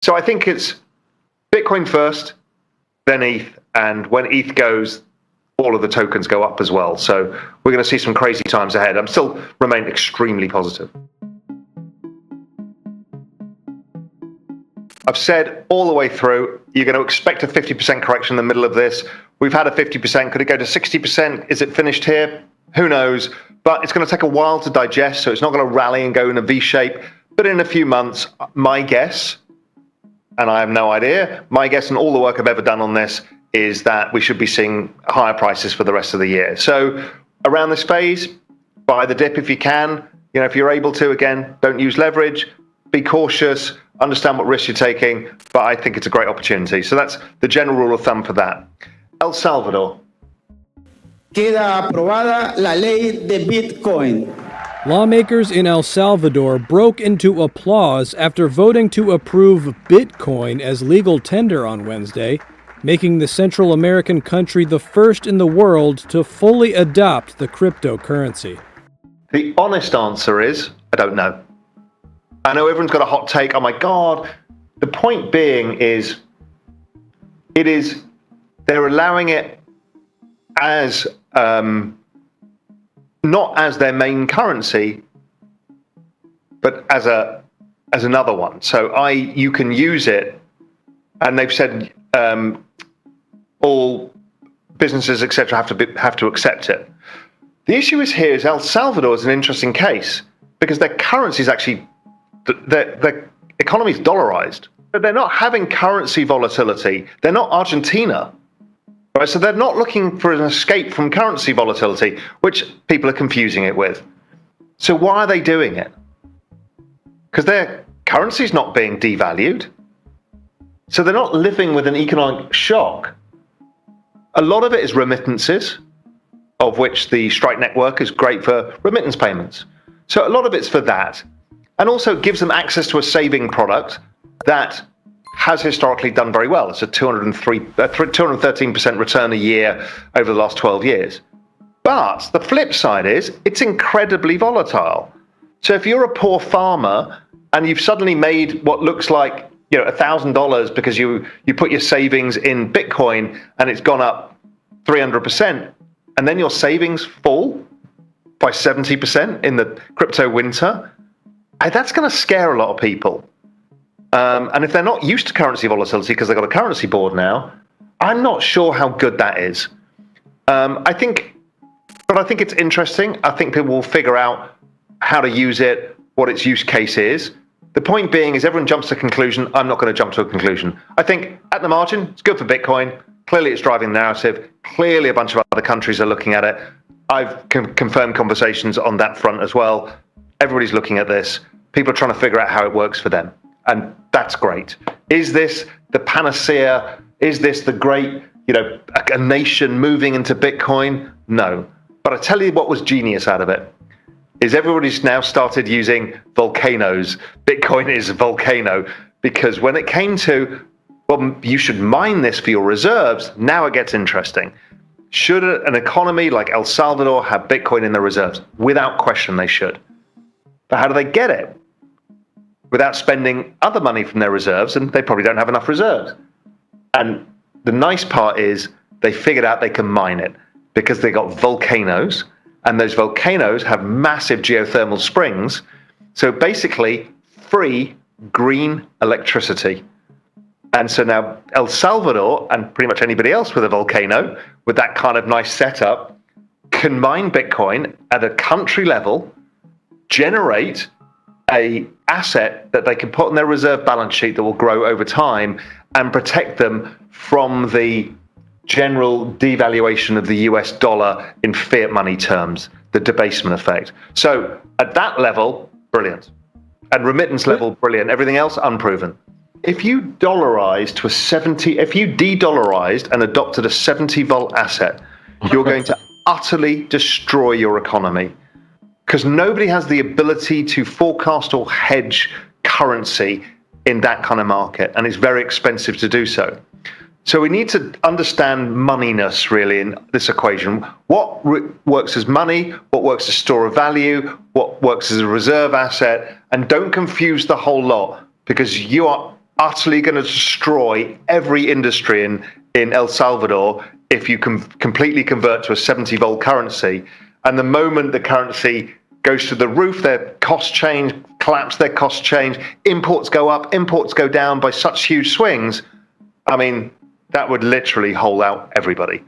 So I think it's Bitcoin first, then ETH, and when ETH goes, all of the tokens go up as well. So we're going to see some crazy times ahead. I'm still remain extremely positive. I've said all the way through, you're going to expect a 50% correction in the middle of this. We've had a 50%. Could it go to 60%? Is it finished here? Who knows? But it's going to take a while to digest, so it's not going to rally and go in a V shape. But in a few months, my guess, and I have no idea, my guess and all the work I've ever done on this is that we should be seeing higher prices for the rest of the year. So around this phase, buy the dip if you can. You know, if you're able to, again, don't use leverage, be cautious, understand what risks you're taking, but I think it's a great opportunity. So that's the general rule of thumb for that. El Salvador. Queda aprobada la ley de Bitcoin. Lawmakers in El Salvador broke into applause after voting to approve Bitcoin as legal tender on Wednesday, making the Central American country the first in the world to fully adopt the cryptocurrency. The honest answer is, I don't know. I know everyone's got a hot take. Oh my God. The point being is, they're allowing it as, not as their main currency, but as another one. So you can use it, and they've said all businesses, etc., have to accept it. The issue is El Salvador is an interesting case because their currency is actually their economy is dollarized, but they're not having currency volatility. They're not Argentina. Right, so they're not looking for an escape from currency volatility, which people are confusing it with. So why are they doing it? Because their currency is not being devalued. So they're not living with an economic shock. A lot of it is remittances, of which the Strike network is great for remittance payments. So a lot of it's for that. And also gives them access to a saving product that has historically done very well. It's a 213% return a year over the last 12 years. But the flip side is it's incredibly volatile. So if you're a poor farmer and you've suddenly made what looks like $1,000 because you put your savings in Bitcoin and it's gone up 300%, and then your savings fall by 70% in the crypto winter, that's going to scare a lot of people. And if they're not used to currency volatility because they've got a currency board now, I'm not sure how good that is. I think it's interesting. I think people will figure out how to use it, what its use case is. The point being is everyone jumps to a conclusion. I'm not going to jump to a conclusion. I think at the margin, it's good for Bitcoin. Clearly, it's driving the narrative. Clearly, a bunch of other countries are looking at it. I've confirmed conversations on that front as well. Everybody's looking at this. People are trying to figure out how it works for them. And that's great. Is this the panacea? Is this the great, a nation moving into Bitcoin? No. But I tell you what was genius out of it is everybody's now started using volcanoes. Bitcoin is a volcano because when it came to, well, you should mine this for your reserves, now it gets interesting. Should an economy like El Salvador have Bitcoin in their reserves? Without question, they should. But how do they get it? Without spending other money from their reserves, and they probably don't have enough reserves. And the nice part is they figured out they can mine it because they got volcanoes, and those volcanoes have massive geothermal springs. So basically, free green electricity. And so now El Salvador, and pretty much anybody else with a volcano, with that kind of nice setup, can mine Bitcoin at a country level, generate a asset that they can put on their reserve balance sheet that will grow over time and protect them from the general devaluation of the US dollar in fiat money terms, the debasement effect. So at that level, brilliant. At remittance level, brilliant. Everything else, unproven. If you de-dollarized and adopted a 70-volt asset, you're going to utterly destroy your economy. Because nobody has the ability to forecast or hedge currency in that kind of market, and it's very expensive to do so. So we need to understand moneyness really in this equation. What works as money, what works as store of value, what works as a reserve asset, and don't confuse the whole lot, because you are utterly going to destroy every industry in El Salvador if you can completely convert to a 70-volt currency. And the moment the currency goes to the roof, their costs change, collapse, their costs change, imports go up, imports go down by such huge swings. I mean, that would literally hole out everybody.